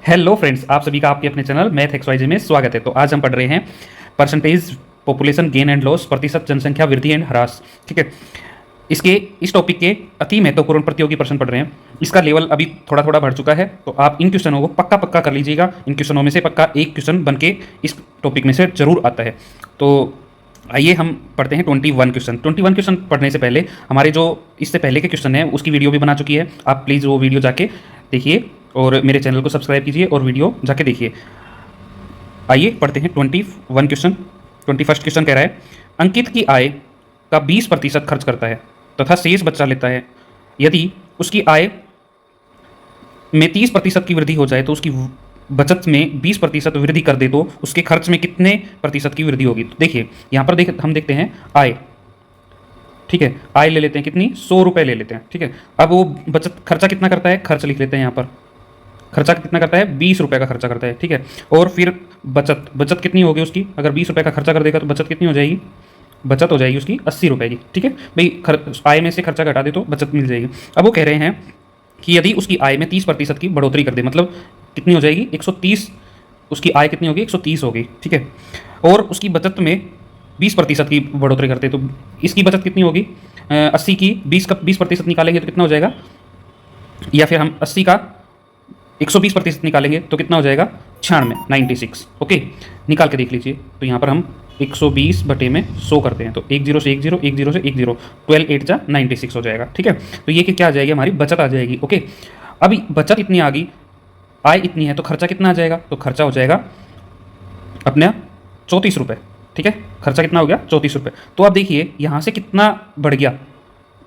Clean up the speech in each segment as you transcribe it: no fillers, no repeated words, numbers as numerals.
Hello friends, आप सभी का आपके अपने चैनल मैथ एक्सवाईजे में स्वागत है। तो आज हम पढ़ रहे हैं percentage population gain and loss, प्रतिशत जनसंख्या वृद्धि एंड ह्रास। ठीक है, इस टॉपिक के अति महत्वपूर्ण प्रतियोगी प्रश्न पढ़ रहे हैं। इसका लेवल अभी थोड़ा थोड़ा बढ़ चुका है, तो आप इन क्वेश्चनों को पक्का पक्का कर लीजिएगा। इन क्वेश्चनों में से पक्का एक क्वेश्चन बन के इस टॉपिक में से जरूर आता है। तो आइए हम पढ़ते हैं 21 क्वेश्चन। 21 क्वेश्चन पढ़ने से पहले हमारे जो इससे पहले के क्वेश्चन हैं उसकी वीडियो भी बना चुकी है, आप प्लीज़ वो वीडियो जाके देखिए और मेरे चैनल को सब्सक्राइब कीजिए और वीडियो जाके देखिए। आइए पढ़ते हैं 21 क्वेश्चन। 21 क्वेश्चन कह रहा है, अंकित की आय का 20% खर्च करता है तथा शेष बचा लेता है। यदि उसकी आय में 30% की वृद्धि हो जाए तो उसकी बचत में 20% वृद्धि कर दे तो उसके खर्च में कितने प्रतिशत की वृद्धि होगी। तो देखिए यहाँ पर हम देखते हैं आय। ठीक है, आय ले लेते हैं कितनी, 100 रुपये ले लेते हैं। ठीक है, अब वो बचत खर्चा कितना करता है, खर्च लिख लेते हैं यहाँ पर। खर्चा कितना करता है, 20 रुपये का खर्चा करता है। ठीक है, और फिर बचत कितनी होगी उसकी, अगर 20 रुपये का खर्चा कर देगा तो बचत कितनी हो जाएगी, बचत हो जाएगी उसकी 80 रुपये की। ठीक है भाई, आय में से खर्चा घटा दे तो बचत मिल जाएगी। अब वो कह रहे हैं कि यदि उसकी आय में 30% की बढ़ोतरी कर दे, मतलब कितनी हो जाएगी, 130, उसकी आय कितनी होगी, 130 होगी। ठीक है, और उसकी बचत में 20% की बढ़ोतरी करते तो इसकी बचत कितनी होगी, 80 की 20% निकालेंगे तो कितना हो जाएगा, या फिर हम 80 का 120% निकालेंगे तो कितना हो जाएगा, 96। ओके, निकाल के देख लीजिए। तो यहाँ पर हम 120 बटे में 100 करते हैं तो 10 से 10, 10 से 10, 12 8 जा 96 हो जाएगा। ठीक है, तो ये क्या आ जाएगी, हमारी बचत आ जाएगी। ओके, अभी बचत इतनी आ गई, आय इतनी है, तो खर्चा कितना आ जाएगा, तो खर्चा हो जाएगा अपने 34 रुपये। ठीक है, खर्चा कितना हो गया, 34 रुपये। तो आप देखिए यहाँ से कितना बढ़ गया,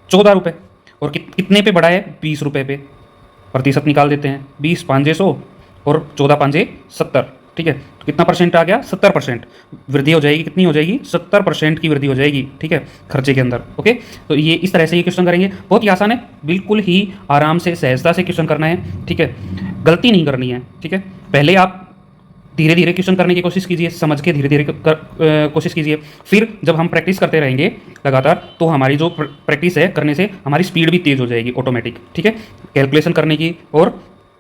14 रुपये, और कितने पे बढ़ा है, 20 रुपये पे। प्रतिशत निकाल देते हैं, 20 5 100 और 14 5 70। ठीक है, तो कितना परसेंट आ गया, 70% वृद्धि हो जाएगी। कितनी हो जाएगी, 70% की वृद्धि हो जाएगी। ठीक है, खर्चे के अंदर। ओके, तो ये इस तरह से ये क्वेश्चन करेंगे, बहुत ही आसान है, बिल्कुल ही आराम से सहजता से क्वेश्चन करना है। ठीक है, गलती नहीं करनी है। ठीक है, पहले आप धीरे धीरे क्वेश्चन करने की कोशिश कीजिए, समझ के धीरे धीरे कोशिश कीजिए। फिर जब हम प्रैक्टिस करते रहेंगे लगातार, तो हमारी जो प्रैक्टिस है करने से हमारी स्पीड भी तेज़ हो जाएगी ऑटोमेटिक। ठीक है, कैलकुलेशन करने की, और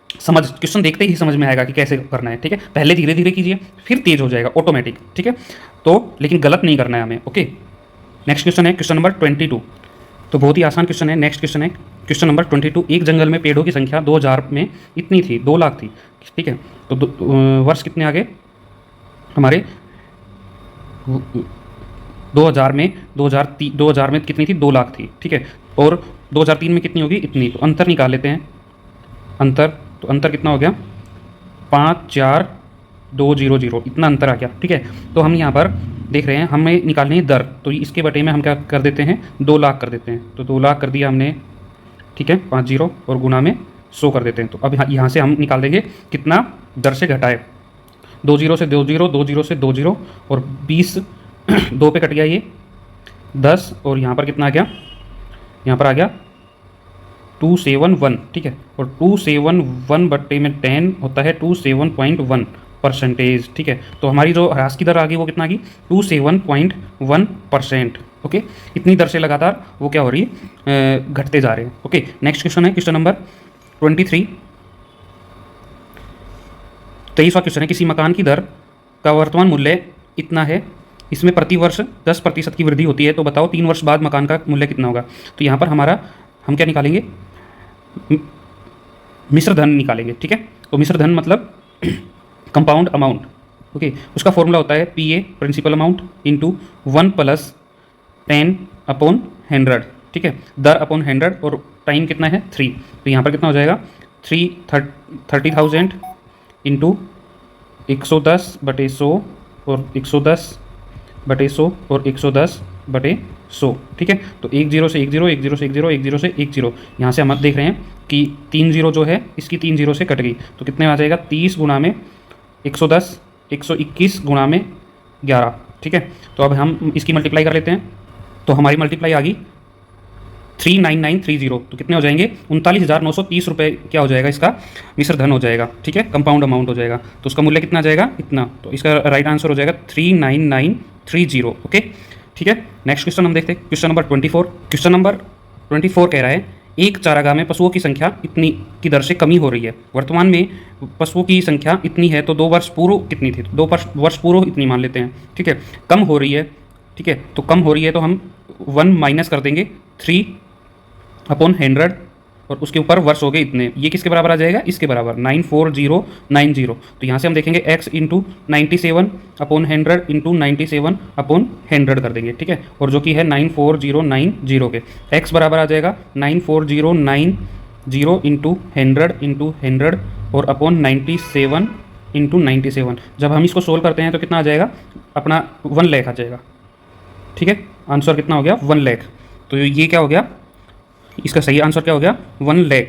क्वेश्चन देखते ही समझ में आएगा कि कैसे करना है। ठीक है, पहले धीरे धीरे कीजिए, फिर तेज़ हो जाएगा ऑटोमेटिक। ठीक है, तो लेकिन गलत नहीं करना है हमें। ओके, नेक्स्ट क्वेश्चन है क्वेश्चन नंबर 22। तो बहुत ही आसान क्वेश्चन है। नेक्स्ट क्वेश्चन है क्वेश्चन नंबर 22। एक जंगल में पेड़ों की संख्या 2000 में इतनी थी, 2 लाख थी। ठीक है, तो वर्ष कितने आगे हमारे, 2000 में कितनी थी, 2 लाख थी। ठीक है, और 2003 में कितनी होगी, इतनी। तो अंतर निकाल लेते हैं, अंतर कितना हो गया, 54200, इतना अंतर आ गया। ठीक है, तो हम यहाँ पर देख रहे हैं, हमें निकालनी है दर, तो इसके बटे में हम क्या कर देते हैं, 2 लाख कर देते हैं। तो 2 लाख कर दिया हमने। ठीक है, 50 और गुना में 100 कर देते हैं। तो अब यहाँ से हम निकाल देंगे कितना दर से घटाए, 20 से 20, 20 से 20, और 20 2 पे कट गया ये 10, और यहाँ पर कितना आ गया, यहाँ पर आ गया 271। ठीक है, और 271 बट्टे में 10 होता है 271.1%। ठीक है, तो हमारी जो ह्रास की दर आ गई वो कितना आ गई, 271.1%। ओके, इतनी दर से लगातार वो क्या हो रही है, घटते जा रहे हैं। ओके, नेक्स्ट क्वेश्चन है क्वेश्चन नंबर 23। 23वां क्वेश्चन है, किसी मकान की दर का वर्तमान मूल्य इतना है, इसमें प्रति वर्ष 10% की वृद्धि होती है, तो बताओ 3 वर्ष बाद मकान का मूल्य कितना होगा। तो यहाँ पर हम क्या निकालेंगे, मिश्र धन निकालेंगे। ठीक है, तो मिश्र धन मतलब कंपाउंड अमाउंट। ओके, उसका फॉर्मूला होता है PA, प्रिंसिपल अमाउंट, इंटू 1 + 10/100। ठीक है, दर अपॉन 100, और टाइम कितना है, 3। तो यहाँ पर कितना हो जाएगा, 30,000 इंटू 110 बटे 100, और 110 बटे 100, और 110 बटे 100। ठीक है, तो 10 से 10, 10 से 10, 10 से 10, यहाँ से हम देख रहे हैं कि 3 0 जो है इसकी 3 0 से कट गई, तो कितने आ जाएगा, 30 गुणा में 110, 121 गुणा में 11। ठीक है, तो अब हम इसकी मल्टीप्लाई कर लेते हैं, तो हमारी मल्टीप्लाई आ गई 39930। तो कितने हो जाएंगे, 39,930 रुपये क्या हो जाएगा, इसका मिश्र धन हो जाएगा। ठीक है, कंपाउंड अमाउंट हो जाएगा, तो उसका मूल्य कितना आ जाएगा, इतना। तो इसका राइट आंसर हो जाएगा 39930। ओके, ठीक है, नेक्स्ट क्वेश्चन हम देखते हैं क्वेश्चन नंबर 24। क्वेश्चन नंबर 24 कह रहा है, एक चारागाह में पशुओं की संख्या इतनी की दर से कमी हो रही है। वर्तमान में पशुओं की संख्या इतनी है तो 2 वर्ष पूर्व कितनी थी? 2 वर्ष पूर्व इतनी मान लेते हैं, ठीक है। कम हो रही है, ठीक है, तो कम हो रही है तो हम 1 माइनस कर देंगे 3/100 और उसके ऊपर वर्ष हो गए इतने। ये किसके बराबर आ जाएगा? इसके बराबर 94090। तो यहाँ से हम देखेंगे x इंटू 97/100 इंटू 97/100 कर देंगे, ठीक है। और जो कि है 94090 के x बराबर आ जाएगा 94090 इंटू 100 और अपॉन 97 इंटू 97। जब हम इसको सोल्व करते हैं तो कितना आ जाएगा? अपना 1 लाख आ जाएगा, ठीक है। आंसर कितना हो गया? 1 लाख। तो ये क्या हो गया? इसका सही आंसर क्या हो गया? 1 लाख,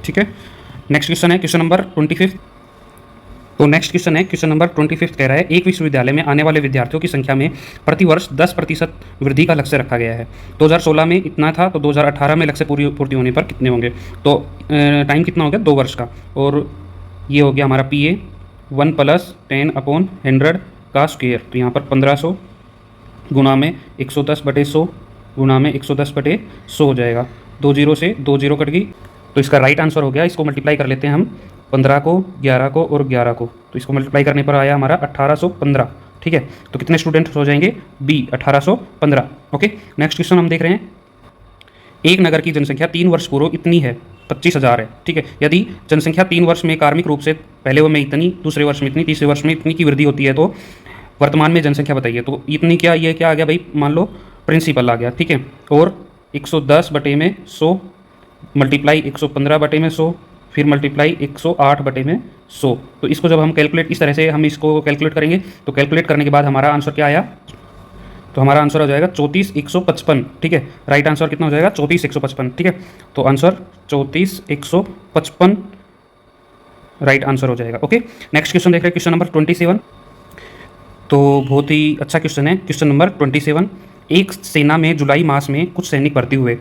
ठीक है। नेक्स्ट क्वेश्चन है क्वेश्चन नंबर 25। तो नेक्स्ट क्वेश्चन है क्वेश्चन नंबर 25 कह रहा है एक विश्वविद्यालय में आने वाले विद्यार्थियों की संख्या में प्रतिवर्ष 10% वृद्धि का लक्ष्य रखा गया है। 2016 में इतना था तो 2018 में लक्ष्य पूर्ति होने पर कितने होंगे? तो टाइम कितना हो गया? 2 वर्ष का। और ये हो गया हमारा PA 1 + 10/100 का स्क्वायर। तो यहाँ पर 1500 गुणा में 110/100 गुणा में 110/100 हो जाएगा। 2 जीरो से 2 जीरो कट गई, तो इसका राइट आंसर हो गया। इसको मल्टीप्लाई कर लेते हैं हम 15 को, 11 को और 11 को। तो इसको मल्टीप्लाई करने पर आया हमारा 1815, ठीक है। तो कितने स्टूडेंट्स हो जाएंगे? B 1815। ओके, नेक्स्ट क्वेश्चन हम देख रहे हैं। एक नगर की जनसंख्या 3 वर्ष पूर्व इतनी है, 25,000 है, ठीक है। यदि जनसंख्या 3 वर्ष में कार्मिक रूप से पहले में इतनी, दूसरे वर्ष में इतनी, तीसरे वर्ष में इतनी की वृद्धि होती है तो वर्तमान में जनसंख्या बताइए। तो इतनी क्या, ये क्या आ गया भाई? मान लो प्रिंसिपल आ गया, ठीक है। और 110/100 मल्टीप्लाई 115/100 फिर मल्टीप्लाई 108/100। तो इसको जब हम कैलकुलेट, इस तरह से हम इसको कैलकुलेट करेंगे तो कैलकुलेट करने के बाद हमारा आंसर क्या आया? तो हमारा आंसर हो जाएगा 34,155, ठीक है। राइट आंसर कितना हो जाएगा? 34,155, ठीक है। तो आंसर 34,155 राइट आंसर हो जाएगा। ओके, नेक्स्ट क्वेश्चन देख रहे हैं क्वेश्चन नंबर 27। तो बहुत ही अच्छा क्वेश्चन है क्वेश्चन नंबर 27। एक सेना में जुलाई मास में कुछ सैनिक भर्ती हुए।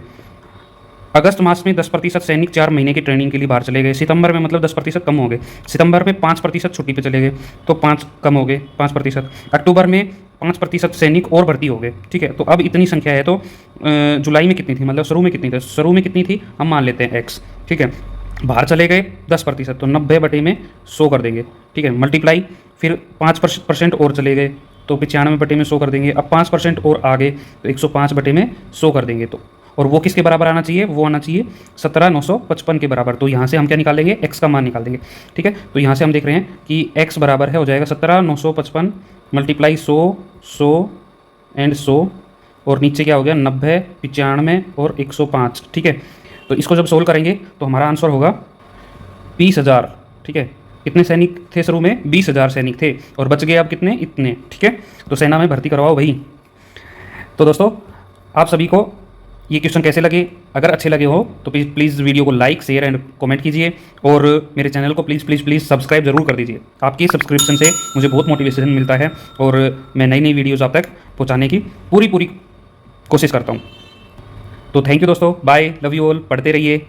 अगस्त मास में 10% सैनिक 4 महीने की ट्रेनिंग के लिए बाहर चले गए। सितंबर में मतलब 10% कम हो गए। सितंबर में 5% छुट्टी पे चले गए, तो 5 कम हो गए, 5%। अक्टूबर में 5% सैनिक और भर्ती हो गए, ठीक है। तो अब इतनी संख्या है, तो जुलाई में कितनी थी, मतलब शुरू में कितनी थी? शुरू में कितनी थी हम मान लेते हैं x, ठीक है। बाहर चले गए 10%, तो 90/100 कर देंगे, ठीक है। मल्टीप्लाई फिर 5% और चले गए तो 95/100 कर देंगे। अब 5% और आगे तो 105/100 कर देंगे। तो और वो किसके बराबर आना चाहिए? वो आना चाहिए 17,955 के बराबर। तो यहाँ से हम क्या निकालेंगे? x का मान निकाल देंगे, ठीक है। तो यहाँ से हम देख रहे हैं कि x बराबर है, हो जाएगा 17,955 मल्टीप्लाई 100 एंड 100 और नीचे क्या हो गया? 90, 95 और 105, ठीक है। तो इसको जब सोल्व करेंगे तो हमारा आंसर होगा 20,000, ठीक है। कितने सैनिक थे शुरू में? 20,000 सैनिक थे और बच गए अब कितने? इतने, ठीक है। तो सेना में भर्ती करवाओ भाई। तो दोस्तों, आप सभी को ये क्वेश्चन कैसे लगे? अगर अच्छे लगे हो तो प्लीज़ वीडियो को लाइक, शेयर एंड कमेंट कीजिए और मेरे चैनल को प्लीज़ सब्सक्राइब जरूर कर दीजिए। आपकी सब्सक्रिप्शन से मुझे बहुत मोटिवेशन मिलता है और मैं नई नई वीडियोज़ आप तक पहुँचाने की पूरी कोशिश करता हूँ। तो थैंक यू दोस्तों, बाय, लव यू ऑल, पढ़ते रहिए।